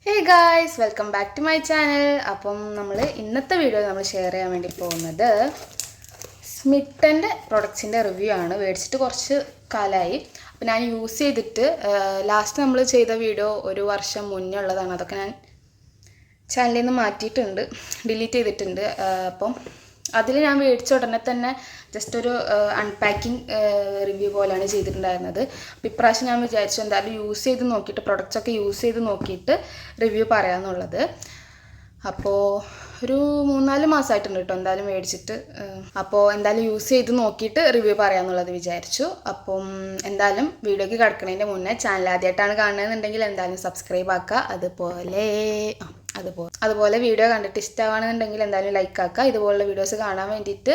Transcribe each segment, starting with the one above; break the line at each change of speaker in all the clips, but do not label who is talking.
Hey guys, welcome back to my channel. അപ്പം നമ്മൾ ഇന്നത്തെ വീഡിയോ നമ്മൾ ഷെയർ ചെയ്യാൻ വേണ്ടി പോകുന്നത് സ്മിട്ടൻ്റെ പ്രൊഡക്ട്സിൻ്റെ റിവ്യൂ ആണ്. മേടിച്ചിട്ട് കുറച്ച് കാലമായി. അപ്പോൾ ഞാൻ യൂസ് ചെയ്തിട്ട് ലാസ്റ്റ് നമ്മൾ ചെയ്ത വീഡിയോ ഒരു വർഷം മുന്നേ ഉള്ളതാണ്. അതൊക്കെ ഞാൻ ചാനലിൽ നിന്ന് മാറ്റിയിട്ടുണ്ട്, ഡിലീറ്റ് ചെയ്തിട്ടുണ്ട്. അപ്പം അതിൽ ഞാൻ മേടിച്ച ഉടനെ തന്നെ ജസ്റ്റ് ഒരു അൺപാക്കിംഗ് റിവ്യൂ പോലെയാണ് ചെയ്തിട്ടുണ്ടായിരുന്നത്. അപ്പോൾ ഇപ്രാവശ്യം ഞാൻ വിചാരിച്ചു എന്തായാലും യൂസ് ചെയ്ത് നോക്കിയിട്ട് പ്രൊഡക്റ്റ്സൊക്കെ യൂസ് ചെയ്ത് നോക്കിയിട്ട് റിവ്യൂ പറയാമെന്നുള്ളത്. അപ്പോൾ ഒരു 3-4 മാസമായിട്ടുണ്ട് കേട്ടോ എന്തായാലും മേടിച്ചിട്ട്. അപ്പോൾ എന്തായാലും യൂസ് ചെയ്ത് നോക്കിയിട്ട് റിവ്യൂ പറയാമെന്നുള്ളത് വിചാരിച്ചു. അപ്പം എന്തായാലും വീഡിയോയ്ക്ക് കിടക്കുന്നതിൻ്റെ മുന്നേ ചാനൽ ആദ്യമായിട്ടാണ് കാണുന്നതെന്നുണ്ടെങ്കിൽ എന്തായാലും സബ്സ്ക്രൈബ് ആക്കുക. അതുപോലെ വീഡിയോ കണ്ടിട്ട് ഇഷ്ടമാണെന്നുണ്ടെങ്കിൽ എന്തായാലും ലൈക്ക് ആക്കുക. ഇതുപോലുള്ള വീഡിയോസ് കാണാൻ വേണ്ടിയിട്ട്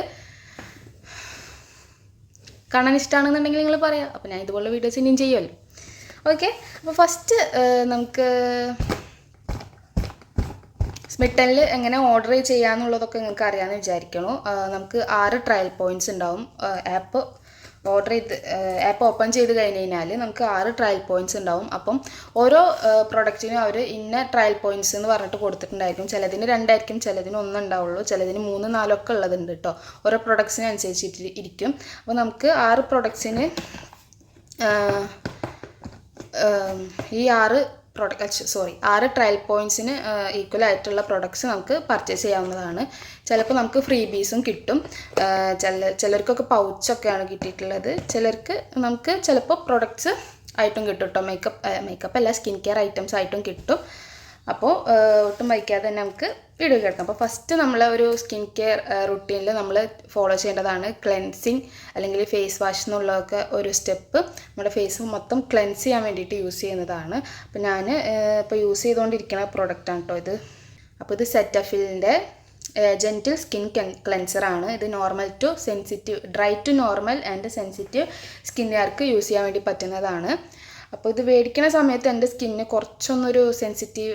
കാണാൻ ഇഷ്ടമാണെന്നുണ്ടെങ്കിൽ നിങ്ങൾ പറയാം. അപ്പോൾ ഞാൻ ഇതുപോലുള്ള വീഡിയോസ് ഇനിയും ചെയ്യുമല്ലോ. ഓക്കെ, അപ്പോൾ ഫസ്റ്റ് നമുക്ക് സ്മിട്ടനിൽ എങ്ങനെ ഓർഡർ ചെയ്യാമെന്നുള്ളതൊക്കെ നിങ്ങൾക്ക് അറിയാമെന്ന് വിചാരിക്കണു. നമുക്ക് 6 ട്രയൽ പോയിൻറ്റ്സ് ഉണ്ടാവും. ആപ്പ് ഓപ്പൺ ചെയ്ത് കഴിഞ്ഞ് കഴിഞ്ഞാൽ നമുക്ക് 6 ട്രയൽ പോയിൻറ്റ്സ് ഉണ്ടാവും. അപ്പം ഓരോ പ്രൊഡക്റ്റിനും അവർ ഇന്ന ട്രയൽ പോയിൻറ്റ്സ് എന്ന് പറഞ്ഞിട്ട് കൊടുത്തിട്ടുണ്ടായിരിക്കും. ചിലതിന് 2 ആയിരിക്കും, ചിലതിന് 1 ഉണ്ടാവുള്ളൂ, ചിലതിന് 3, 4 ഒക്കെ ഉള്ളതുണ്ട് കേട്ടോ. ഓരോ പ്രൊഡക്ട്സിനനുസരിച്ചിട്ട് ഇരിക്കും. അപ്പോൾ നമുക്ക് 6 പ്രൊഡക്ട്സിന് ഈ 6 ട്രയൽ പോയിൻറ്റ്സിന് ഈക്വൽ ആയിട്ടുള്ള പ്രൊഡക്ട്സ് നമുക്ക് പർച്ചേസ് ചെയ്യാവുന്നതാണ്. ചിലപ്പോൾ നമുക്ക് ഫ്രീ ബീസും കിട്ടും. ചിലർക്കൊക്കെ പൗച്ചൊക്കെയാണ് കിട്ടിയിട്ടുള്ളത്. ചിലർക്ക് നമുക്ക് ചിലപ്പോൾ പ്രൊഡക്ട്സ് ആയിട്ടും കിട്ടും കേട്ടോ. മേക്കപ്പ് അല്ല, സ്കിൻ കെയർ ഐറ്റംസ് ആയിട്ടും കിട്ടും. അപ്പോൾ ഒട്ടും വൈകാതെ തന്നെ നമുക്ക് വീഡിയോ കേൾക്കാം. അപ്പോൾ ഫസ്റ്റ് നമ്മൾ ഒരു സ്കിൻ കെയർ റുട്ടീനിൽ നമ്മൾ ഫോളോ ചെയ്യേണ്ടതാണ് ക്ലെൻസിങ് അല്ലെങ്കിൽ ഫേസ് വാഷ് എന്നുള്ളതൊക്കെ ഒരു സ്റ്റെപ്പ്. നമ്മുടെ ഫേസ് മൊത്തം ക്ലെൻസ് ചെയ്യാൻ വേണ്ടിയിട്ട് യൂസ് ചെയ്യുന്നതാണ്. അപ്പോൾ ഞാൻ ഇപ്പോൾ യൂസ് ചെയ്തുകൊണ്ടിരിക്കുന്ന പ്രൊഡക്റ്റാണ് കേട്ടോ ഇത്. അപ്പോൾ ഇത് സെറ്റഫിലിൻ്റെ ജെൻറ്റിൽ സ്കിൻ ക്ലെൻസറാണ്. ഇത് normal to sensitive, dry to normal and sensitive സ്കിന്നുകാർക്ക് യൂസ് ചെയ്യാൻ വേണ്ടി പറ്റുന്നതാണ്. അപ്പോൾ ഇത് മേടിക്കുന്ന സമയത്ത് എൻ്റെ സ്കിന്നിന് കുറച്ചൊന്നൊരു സെൻസിറ്റീവ്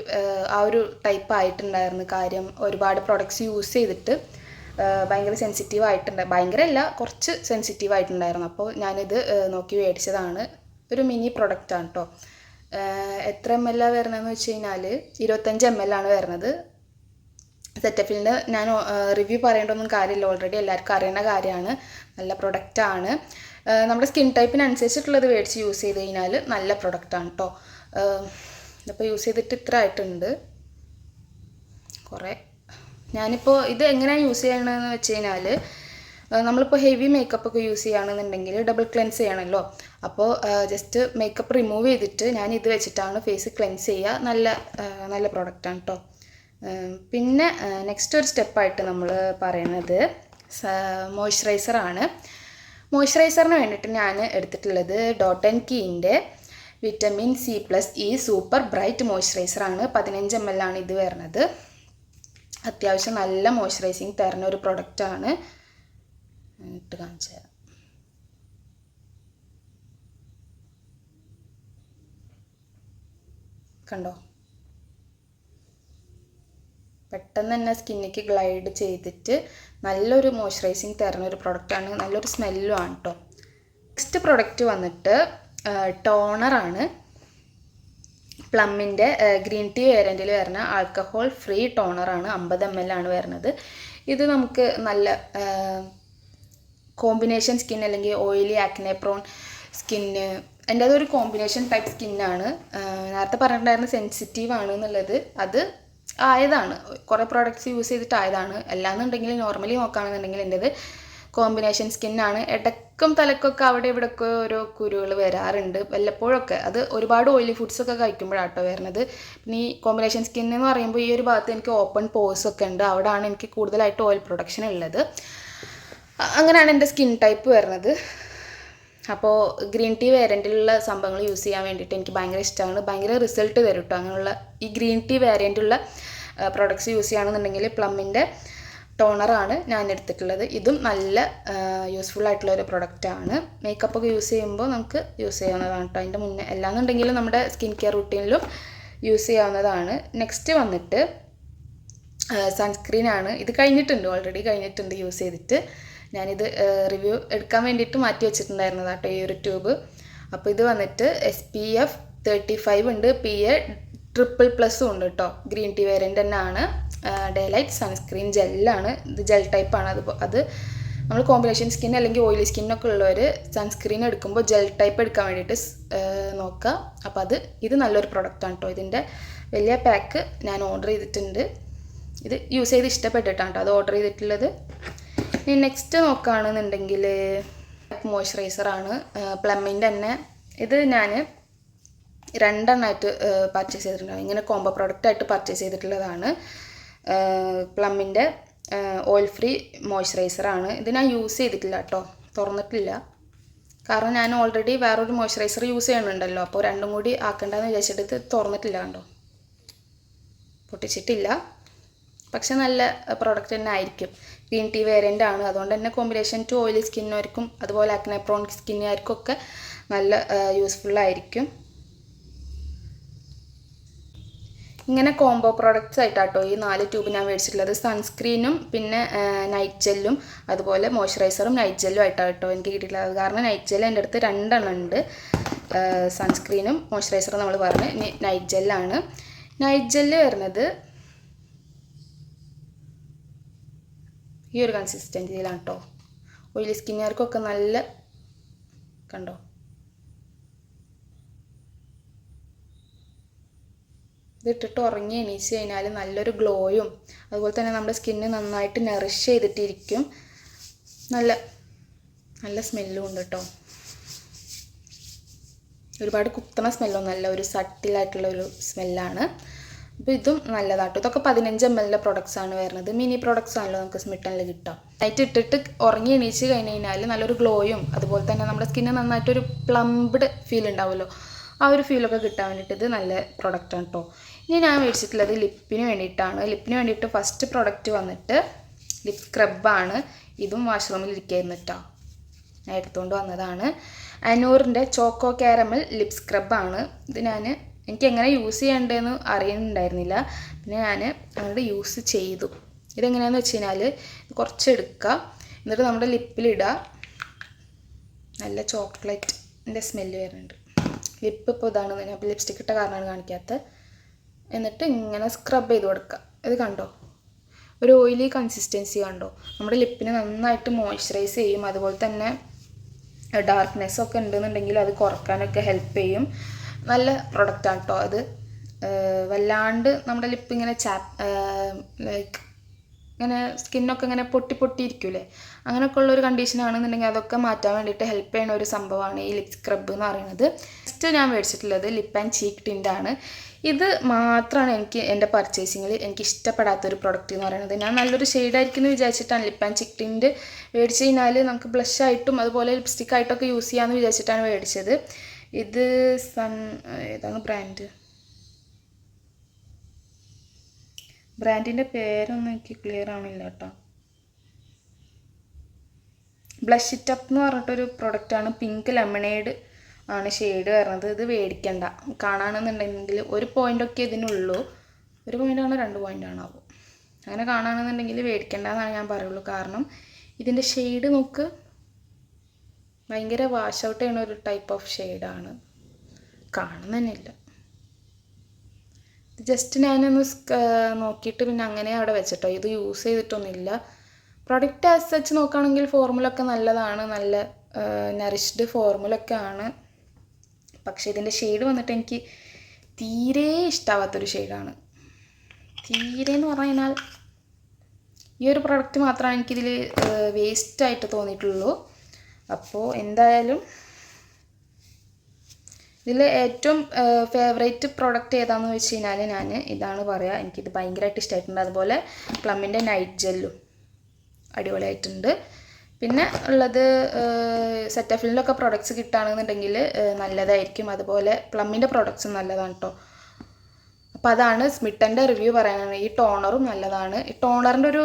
ആ ഒരു ടൈപ്പ് ആയിട്ടുണ്ടായിരുന്നു. കാര്യം ഒരുപാട് പ്രൊഡക്ട്സ് യൂസ് ചെയ്തിട്ട് ഭയങ്കര സെൻസിറ്റീവ് ആയിട്ടുണ്ട്. ഭയങ്കര അല്ല, കുറച്ച് സെൻസിറ്റീവ് ആയിട്ടുണ്ടായിരുന്നു. അപ്പോൾ ഞാനിത് നോക്കി മേടിച്ചതാണ്. ഒരു മിനി പ്രൊഡക്റ്റാണ് കേട്ടോ. എത്ര ml വരുന്നതെന്ന് വെച്ച് കഴിഞ്ഞാൽ 25 ml ആണ് വരുന്നത്. സെറ്റഫിലിൻ്റെ ഞാൻ റിവ്യൂ പറയേണ്ടതൊന്നും കാര്യമില്ല, ഓൾറെഡി എല്ലാവർക്കും അറിയുന്ന കാര്യമാണ്. നല്ല പ്രൊഡക്റ്റാണ്. നമ്മുടെ സ്കിൻ ടൈപ്പിനനുസരിച്ചിട്ടുള്ളത് മേടിച്ച് യൂസ് ചെയ്ത് കഴിഞ്ഞാൽ നല്ല പ്രൊഡക്റ്റാണ് കേട്ടോ. ഇതിപ്പോൾ യൂസ് ചെയ്തിട്ട് ഇത്ര ആയിട്ടുണ്ട് കുറേ. ഞാനിപ്പോൾ ഇത് എങ്ങനെയാണ് യൂസ് ചെയ്യണമെന്ന് വെച്ച് കഴിഞ്ഞാൽ നമ്മളിപ്പോൾ ഹെവി മേക്കപ്പൊക്കെ യൂസ് ചെയ്യുകയാണെന്നുണ്ടെങ്കിൽ ഡബിൾ ക്ലെൻസ് ചെയ്യണമല്ലോ. അപ്പോൾ ജസ്റ്റ് മേക്കപ്പ് റിമൂവ് ചെയ്തിട്ട് ഞാൻ ഇത് വെച്ചിട്ടാണ് ഫേസ് ക്ലെൻസ് ചെയ്യുക. നല്ല പ്രൊഡക്റ്റാണ് കേട്ടോ. പിന്നെ നെക്സ്റ്റ് ഒരു സ്റ്റെപ്പായിട്ട് നമ്മൾ പറയുന്നത് മോയ്സ്ചറൈസറാണ്. മോയ്സ്ചറൈസറിന് വേണ്ടിയിട്ട് ഞാൻ എടുത്തിട്ടുള്ളത് ഡോട്ട് ആൻഡ് കീൻ്റെ വിറ്റമിൻ C+E സൂപ്പർ ബ്രൈറ്റ് മോയ്സ്ചറൈസറാണ്. 15 ml ആണ് ഇത് വരുന്നത്. അത്യാവശ്യം നല്ല മോയ്സ്ചറൈസിങ് തരുന്ന ഒരു പ്രൊഡക്റ്റാണ്. ഇട്ട് കാണിച്ചു തരാം. കണ്ടോ, പെട്ടെന്ന് തന്നെ സ്കിന്നിക്ക് ഗ്ലൈഡ് ചെയ്തിട്ട് നല്ലൊരു മോയ്സ്ചറൈസിങ് തരുന്ന ഒരു പ്രൊഡക്റ്റാണ്. നല്ലൊരു സ്മെല്ലും ആണ് കേട്ടോ. നെക്സ്റ്റ് പ്രൊഡക്റ്റ് വന്നിട്ട് ടോണറാണ്. പ്ലമ്മിൻ്റെ ഗ്രീൻ ടീ വേരിയൻറ്റിൽ വരുന്ന ആൽക്കഹോൾ ഫ്രീ ടോണറാണ്. 50 ml ആണ് വരുന്നത്. ഇത് നമുക്ക് നല്ല കോമ്പിനേഷൻ സ്കിൻ അല്ലെങ്കിൽ ഓയിലി ആക്നെ പ്രോൺ സ്കിന്ന്, എൻ്റെ അതൊരു കോമ്പിനേഷൻ ടൈപ്പ് സ്കിന്നാണ്. നേരത്തെ പറഞ്ഞിട്ടുണ്ടായിരുന്ന സെൻസിറ്റീവ് ആണ് എന്നുള്ളത് അത് ആയതാണ്. കുറേ പ്രോഡക്റ്റ്സ് യൂസ് ചെയ്തിട്ട് ആയതാണ്. അല്ലാന്നുണ്ടെങ്കിൽ നോർമലി നോക്കുകയാണെന്നുണ്ടെങ്കിൽ എൻ്റേത് കോമ്പിനേഷൻ സ്കിന്നാണ്. ഇടയ്ക്കും തലക്കൊക്കെ അവിടെ ഇവിടെയൊക്കെ ഓരോ കുരുകൾ വരാറുണ്ട് വല്ലപ്പോഴൊക്കെ. അത് ഒരുപാട് ഓയിലി ഫുഡ്സൊക്കെ കഴിക്കുമ്പോഴാട്ടോ വരുന്നത്. പിന്നെ ഈ കോമ്പിനേഷൻ സ്കിൻ എന്ന് പറയുമ്പോൾ ഈ ഒരു ഭാഗത്ത് എനിക്ക് ഓപ്പൺ പോഴ്സ് ഒക്കെ ഉണ്ട്. അവിടെയാണ് എനിക്ക് കൂടുതലായിട്ട് ഓയിൽ പ്രൊഡക്ഷൻ ഉള്ളത്. അങ്ങനെയാണ് എൻ്റെ സ്കിൻ ടൈപ്പ് വരുന്നത്. അപ്പോൾ ഗ്രീൻ ടീ വേരിയൻറ്റിലുള്ള സംഭവങ്ങൾ യൂസ് ചെയ്യാൻ വേണ്ടിയിട്ട് എനിക്ക് ഭയങ്കര ഇഷ്ടമാണ്. ഭയങ്കര റിസൾട്ട് തരും കേട്ടോ. അങ്ങനെയുള്ള ഈ ഗ്രീൻ ടീ വേരിയൻറ്റുള്ള പ്രൊഡക്ട്സ് യൂസ് ചെയ്യുകയാണെന്നുണ്ടെങ്കിൽ പ്ലമ്മിൻ്റെ ടോണറാണ് ഞാൻ എടുത്തിട്ടുള്ളത്. ഇതും നല്ല യൂസ്ഫുൾ ആയിട്ടുള്ള ഒരു പ്രൊഡക്റ്റാണ്. മേക്കപ്പൊക്കെ യൂസ് ചെയ്യുമ്പോൾ നമുക്ക് യൂസ് ചെയ്യാവുന്നതാണ് കേട്ടോ. അതിൻ്റെ മുന്നേ എല്ലാന്നുണ്ടെങ്കിലും നമ്മുടെ സ്കിൻ കെയർ റുട്ടീനിലും യൂസ് ചെയ്യാവുന്നതാണ്. നെക്സ്റ്റ് വന്നിട്ട് സൺസ്ക്രീനാണ്. ഇത് ഓൾറെഡി കഴിഞ്ഞിട്ടുണ്ട് യൂസ് ചെയ്തിട്ട്. ഞാനിത് റിവ്യൂ എടുക്കാൻ വേണ്ടിയിട്ട് മാറ്റി വെച്ചിട്ടുണ്ടായിരുന്നത് കേട്ടോ ഈ ഒരു ട്യൂബ്. അപ്പോൾ ഇത് വന്നിട്ട് SPF 35 ഉണ്ട്, PA ++ ഉണ്ട് കേട്ടോ. ഗ്രീൻ ടീ വേരിയൻ്റ് തന്നെയാണ്. ഡേ ലൈറ്റ് സൺസ്ക്രീൻ ജെല്ലാണ്. ഇത് ജെൽ ടൈപ്പാണ്. അത് നമ്മൾ കോമ്പിനേഷൻ സ്കിൻ അല്ലെങ്കിൽ ഓയിലി സ്കിന്നൊക്കെ ഉള്ളവർ സൺസ്ക്രീൻ എടുക്കുമ്പോൾ ജെൽ ടൈപ്പ് എടുക്കാൻ വേണ്ടിയിട്ട് നോക്കുക. അപ്പോൾ ഇത് നല്ലൊരു പ്രൊഡക്റ്റാണ് കേട്ടോ. ഇതിൻ്റെ വലിയ പാക്ക് ഞാൻ ഓർഡർ ചെയ്തിട്ടുണ്ട്. ഇത് യൂസ് ചെയ്ത് ഇഷ്ടപ്പെട്ടിട്ടാണ് കേട്ടോ അത് ഓർഡർ ചെയ്തിട്ടുള്ളത്. ഇനി നെക്സ്റ്റ് നോക്കുകയാണെന്നുണ്ടെങ്കിൽ മോയ്സ്ചറൈസറാണ്. പ്ലമ്മിൻ്റെ തന്നെ. ഇത് ഞാൻ 2 എണ്ണമായിട്ട് പർച്ചേസ് ചെയ്തിട്ടുണ്ട്. ഇങ്ങനെ കോംബോ പ്രൊഡക്റ്റായിട്ട് പർച്ചേസ് ചെയ്തിട്ടുള്ളതാണ്. പ്ലമ്മിൻ്റെ ഓയിൽ ഫ്രീ മോയ്സ്ചറൈസറാണ്. ഇത് ഞാൻ യൂസ് ചെയ്തിട്ടില്ല കേട്ടോ, തുറന്നിട്ടില്ല. കാരണം ഞാൻ ഓൾറെഡി വേറൊരു മോയ്സ്ചറൈസർ യൂസ് ചെയ്യുന്നുണ്ടല്ലോ. അപ്പോൾ രണ്ടും കൂടി ആക്കണ്ടെന്ന് വിചാരിച്ചിട്ട് ഇത് തുറന്നിട്ടില്ല കണ്ടോ, പൊട്ടിച്ചിട്ടില്ല. പക്ഷെ നല്ല പ്രോഡക്റ്റ് തന്നെ ആയിരിക്കും. ഗ്രീൻ ടീ വേരിയൻ്റ് ആണ്. അതുകൊണ്ട് തന്നെ കോമ്പിനേഷൻ ടു ഓയിലി സ്കിന്നുകാർക്കും അതുപോലെ ആക്നെ പ്രോൺ സ്കിന്നുകാർക്കും ഒക്കെ നല്ല യൂസ്ഫുള്ളായിരിക്കും. ഇങ്ങനെ കോംബോ പ്രോഡക്റ്റ്സ് ആയിട്ടാട്ടോ ഈ 4 ട്യൂബ് ഞാൻ മേടിച്ചിട്ടുള്ളത്. സൺസ്ക്രീനും പിന്നെ നൈറ്റ് ജെല്ലും അതുപോലെ മോയ്സ്ചറൈസറും നൈറ്റ് ജെല്ലും ആയിട്ടാണ് കേട്ടോ എനിക്ക് കിട്ടിയിട്ടുള്ളത്. കാരണം നൈറ്റ് ജെല്ല് എൻ്റെ അടുത്ത് 2 എണ്ണം ഉണ്ട്. സൺസ്ക്രീനും മോയ്സ്ചറൈസറും നമ്മൾ പറഞ്ഞ് ഇനി നൈറ്റ് ജെല്ലാണ്. നൈറ്റ് ജെല്ല് വരുന്നത് ഈ ഒരു കൺസിസ്റ്റൻസിയിലാണ് കേട്ടോ. ഓയിലി സ്കിന്നുകാർക്കൊക്കെ നല്ല കണ്ടോ, ഇതിട്ടിട്ട് ഉറങ്ങി എണീച്ച് കഴിഞ്ഞാൽ നല്ലൊരു ഗ്ലോയും അതുപോലെ തന്നെ നമ്മുടെ സ്കിന്ന് നന്നായിട്ട് നറിഷ് ചെയ്തിട്ടിരിക്കും. നല്ല സ്മെല്ലും ഉണ്ട് കേട്ടോ. ഒരുപാട് കുത്തണ സ്മെല്ലൊന്നുമല്ല, ഒരു സട്ടിലായിട്ടുള്ളൊരു സ്മെല്ലാണ്. അപ്പോൾ ഇതും നല്ലതാട്ടോ. ഇതൊക്കെ 15 ml പ്രൊഡക്ട്സ് ആണ് വരുന്നത്. മിനി പ്രൊഡക്ട്സ് ആണല്ലോ നമുക്ക് സ്മിട്ടനിൽ കിട്ടാം. നൈറ്റ് ഇട്ടിട്ട് ഉറങ്ങി എണീച്ച് കഴിഞ്ഞാൽ നല്ലൊരു ഗ്ലോയും അതുപോലെ തന്നെ നമ്മുടെ സ്കിന്ന് നന്നായിട്ടൊരു പ്ലംബ്ഡ് ഫീൽ ഉണ്ടാവുമല്ലോ, ആ ഒരു ഫീലൊക്കെ കിട്ടാൻ വേണ്ടിയിട്ട് ഇത് നല്ല പ്രൊഡക്റ്റാണ് കേട്ടോ. ഇനി ഞാൻ മേടിച്ചിട്ടുള്ളത് ലിപ്പിന് വേണ്ടിയിട്ടാണ്. ലിപ്പിന് വേണ്ടിയിട്ട് ഫസ്റ്റ് പ്രൊഡക്റ്റ് വന്നിട്ട് ലിപ് സ്ക്രബാണ്. ഇതും വാഷ്റൂമിൽ ഇരിക്കുകയായിരുന്നു കേട്ടോ, ഞാൻ എടുത്തുകൊണ്ട് വന്നതാണ്. അനൂറിൻ്റെ ചോക്കോ കാരമൽ ലിപ് സ്ക്രബാണ്. ഇത് എനിക്ക് എങ്ങനെ യൂസ് ചെയ്യേണ്ടതെന്ന് അറിയുന്നുണ്ടായിരുന്നില്ല. പിന്നെ ഞാൻ അങ്ങോട്ട് യൂസ് ചെയ്തു. ഇതെങ്ങനെയാണെന്ന് വെച്ച് കഴിഞ്ഞാൽ കുറച്ച് എടുക്കുക, എന്നിട്ട് നമ്മുടെ ലിപ്പിലിടുക. നല്ല ചോക്ലേറ്റിൻ്റെ സ്മെല്ല് വരുന്നുണ്ട്. ലിപ്പ് ഇപ്പോൾ ഇതാണ്, ഞാൻ ലിപ്സ്റ്റിക് ഇട്ട കാരണമാണ് കാണിക്കാത്തത്. എന്നിട്ട് ഇങ്ങനെ സ്ക്രബ് ചെയ്ത് കൊടുക്കുക. ഇത് കണ്ടോ, ഒരു ഓയിലി കൺസിസ്റ്റൻസി കണ്ടോ. നമ്മുടെ ലിപ്പിനെ നന്നായിട്ട് മോയ്സ്ചറൈസ് ചെയ്യും. അതുപോലെ തന്നെ ഡാർക്ക്നെസ് ഒക്കെ ഉണ്ടെന്നുണ്ടെങ്കിൽ അത് കുറക്കാനൊക്കെ ഹെൽപ്പ് ചെയ്യും. നല്ല പ്രൊഡക്റ്റാണ് കേട്ടോ അത്. വല്ലാണ്ട് നമ്മുടെ ലിപ്പ് ഇങ്ങനെ ലൈക്ക് ഇങ്ങനെ സ്കിന്നൊക്കെ ഇങ്ങനെ പൊട്ടിയിരിക്കൂലേ, അങ്ങനെയൊക്കെ ഉള്ളൊരു കണ്ടീഷനാണെന്നുണ്ടെങ്കിൽ അതൊക്കെ മാറ്റാൻ വേണ്ടിയിട്ട് ഹെൽപ്പ് ചെയ്യുന്ന ഒരു സംഭവമാണ് ഈ ലിപ് സ്ക്രബ് എന്ന് പറയുന്നത്. നെക്സ്റ്റ് ഞാൻ മേടിച്ചിട്ടുള്ളത് ലിപ്പ് ആൻഡ് ചീക്ക് ടിൻ്റാണ്. ഇത് മാത്രമാണ് എൻ്റെ പർച്ചേസിങ്ങിൽ എനിക്ക് ഇഷ്ടപ്പെടാത്തൊരു പ്രൊഡക്റ്റ് എന്ന് പറയുന്നത്. ഞാൻ നല്ലൊരു ഷെയ്ഡായിരിക്കും എന്ന് വിചാരിച്ചിട്ടാണ് ലിപ്പ് ആൻഡ് ചീക്ക് ടിൻ്റ് മേടിച്ച് കഴിഞ്ഞാൽ നമുക്ക് ബ്ലഷായിട്ടും അതുപോലെ ലിപ്സ്റ്റിക്കായിട്ടൊക്കെ യൂസ് ചെയ്യാമെന്ന് വിചാരിച്ചിട്ടാണ് മേടിച്ചത്. ഇത് ഏതാണ് ബ്രാൻഡിൻ്റെ പേരൊന്നും എനിക്ക് ക്ലിയർ ആവണില്ല കേട്ടോ. ബ്ലഷ് ഇറ്റ് അപ്പ് എന്ന് പറഞ്ഞിട്ടൊരു പ്രൊഡക്റ്റാണ്. പിങ്ക് ലെമണേഡ് ആണ് ഷെയ്ഡ് വരുന്നത്. ഇത് മേടിക്കണ്ട. കാണുകയാണെന്നുണ്ടെങ്കിൽ 1 പോയിൻ്റൊക്കെ ഇതിനുള്ളൂ. 1 പോയിൻ്റാണോ 2 പോയിൻ്റാണോ ആവും. അങ്ങനെ കാണുകയാണെന്നുണ്ടെങ്കിൽ മേടിക്കണ്ട എന്നാണ് ഞാൻ പറയുള്ളൂ. കാരണം ഇതിൻ്റെ ഷെയ്ഡ് നോക്ക്, ഭയങ്കര വാഷ് ഔട്ട് ചെയ്യുന്ന ഒരു ടൈപ്പ് ഓഫ് ഷെയ്ഡാണ്. കാണുന്നതന്നെയില്ല. ജസ്റ്റ് ഞാനൊന്ന് നോക്കിയിട്ട് പിന്നെ അങ്ങനെ അവിടെ വെച്ചിട്ടോ. ഇത് യൂസ് ചെയ്തിട്ടൊന്നുമില്ല. പ്രൊഡക്റ്റ് ആസ് സച്ച് നോക്കുകയാണെങ്കിൽ ഫോർമുലൊക്കെ നല്ലതാണ്, നല്ല നറിഷ്ഡ് ഫോർമുലൊക്കെ ആണ്. പക്ഷേ ഇതിൻ്റെ ഷെയ്ഡ് വന്നിട്ട് എനിക്ക് തീരെ ഇഷ്ടമാവാത്തൊരു ഷെയ്ഡാണ്. തീരെ എന്ന് പറഞ്ഞു കഴിഞ്ഞാൽ ഈ ഒരു പ്രൊഡക്റ്റ് മാത്രമാണ് എനിക്കിതിൽ വേസ്റ്റായിട്ട് തോന്നിയിട്ടുള്ളൂ. അപ്പോൾ എന്തായാലും ഇതിൽ ഏറ്റവും ഫേവറേറ്റ് പ്രോഡക്റ്റ് ഏതാണെന്ന് വെച്ച് കഴിഞ്ഞാൽ ഞാൻ ഇതാണ് പറയുക. എനിക്കിത് ഭയങ്കരമായിട്ട് ഇഷ്ടമായിട്ടുണ്ട്. അതുപോലെ പ്ലമ്മിൻ്റെ നൈറ്റ് ജെല്ലും അടിപൊളിയായിട്ടുണ്ട്. പിന്നെ ഉള്ളത് സെറ്റഫിലിലൊക്കെ പ്രൊഡക്ട്സ് കിട്ടുകയാണെന്നുണ്ടെങ്കിൽ നല്ലതായിരിക്കും. അതുപോലെ പ്ലമ്മിൻ്റെ പ്രൊഡക്ട്സും നല്ലതാണ് കേട്ടോ. അപ്പോൾ അതാണ് സ്മിട്ടൻ്റെ റിവ്യൂ പറയാനാണ്. ഈ ടോണറും നല്ലതാണ്. ഈ ടോണറിൻ്റെ ഒരു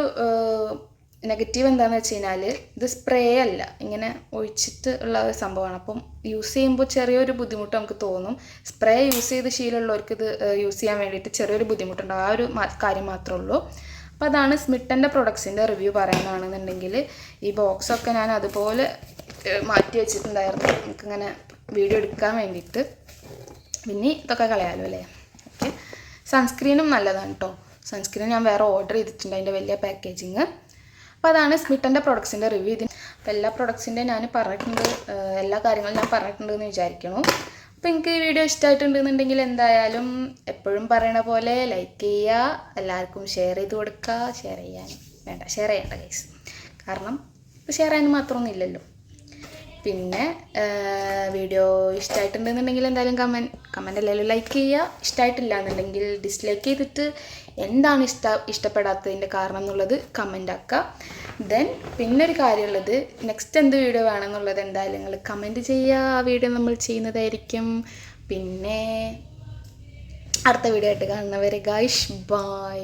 നെഗറ്റീവ് എന്താണെന്ന് വെച്ച് കഴിഞ്ഞാൽ ഇത് സ്പ്രേ അല്ല, ഇങ്ങനെ ഒഴിച്ചിട്ട് ഉള്ള ഒരു സംഭവമാണ്. അപ്പം യൂസ് ചെയ്യുമ്പോൾ ചെറിയൊരു ബുദ്ധിമുട്ട് നമുക്ക് തോന്നും. സ്പ്രേ യൂസ് ചെയ്ത് ശീലമുള്ളവർക്ക് ഇത് യൂസ് ചെയ്യാൻ വേണ്ടിയിട്ട് ചെറിയൊരു ബുദ്ധിമുട്ടുണ്ടാവും. ആ ഒരു കാര്യം മാത്രമേ ഉള്ളൂ. അപ്പോൾ അതാണ് സ്മിട്ടൻ്റെ പ്രൊഡക്ട്സിൻ്റെ റിവ്യൂ പറയാനാണെന്നുണ്ടെങ്കിൽ. ഈ ബോക്സൊക്കെ ഞാൻ അതുപോലെ മാറ്റി വെച്ചിട്ടുണ്ടായിരുന്നു നമുക്കിങ്ങനെ വീഡിയോ എടുക്കാൻ വേണ്ടിയിട്ട്. പിന്നെ ഇതൊക്കെ കളയാമല്ലോ അല്ലേ. ഓക്കെ. സൺസ്ക്രീനും നല്ലതാണ് കേട്ടോ. സൺസ്ക്രീൻ ഞാൻ വേറെ ഓർഡർ ചെയ്തിട്ടുണ്ട്, അതിൻ്റെ വലിയ പാക്കേജിങ്. അപ്പോൾ അതാണ് സ്മിട്ടൻ്റെ പ്രൊഡക്ട്സിൻ്റെ റിവ്യൂ. അപ്പോൾ എല്ലാ പ്രൊഡക്ട്സിൻ്റെ ഞാൻ പറഞ്ഞിട്ടുണ്ട്, എല്ലാ കാര്യങ്ങളും ഞാൻ പറഞ്ഞിട്ടുണ്ടെന്ന് വിചാരിക്കണം. അപ്പോൾ എനിക്ക് ഈ വീഡിയോ ഇഷ്ടമായിട്ടുണ്ടെന്നുണ്ടെങ്കിൽ എന്തായാലും എപ്പോഴും പറയണ പോലെ ലൈക്ക് ചെയ്യുക, എല്ലാവർക്കും ഷെയർ ചെയ്ത് കൊടുക്കുക. ഷെയർ ചെയ്യേണ്ട ഗൈസ്, കാരണം ഷെയർ ചെയ്യാൻ മാത്രമൊന്നും ഇല്ലല്ലോ. പിന്നെ വീഡിയോ ഇഷ്ടമായിട്ടുണ്ടെന്നുണ്ടെങ്കിൽ എന്തായാലും കമൻറ്റ് എല്ലാവരും ലൈക്ക് ചെയ്യുക. ഇഷ്ടമായിട്ടില്ല എന്നുണ്ടെങ്കിൽ ഡിസ്ലൈക്ക് ചെയ്തിട്ട് എന്താണ് ഇഷ്ടപ്പെടാത്തതിൻ്റെ കാരണം എന്നുള്ളത് കമൻ്റ് ആക്കുക. ദെൻ പിന്നെ ഒരു കാര്യമുള്ളത്, നെക്സ്റ്റ് എന്ത് വീഡിയോ വേണമെന്നുള്ളത് എന്തായാലും നിങ്ങൾ കമൻറ്റ് ചെയ്യുക. ആ വീഡിയോ നമ്മൾ ചെയ്യുന്നതായിരിക്കും. പിന്നെ അടുത്ത വീഡിയോ ആയിട്ട് കാണുന്നവരെ ഗൈസ് ബൈ.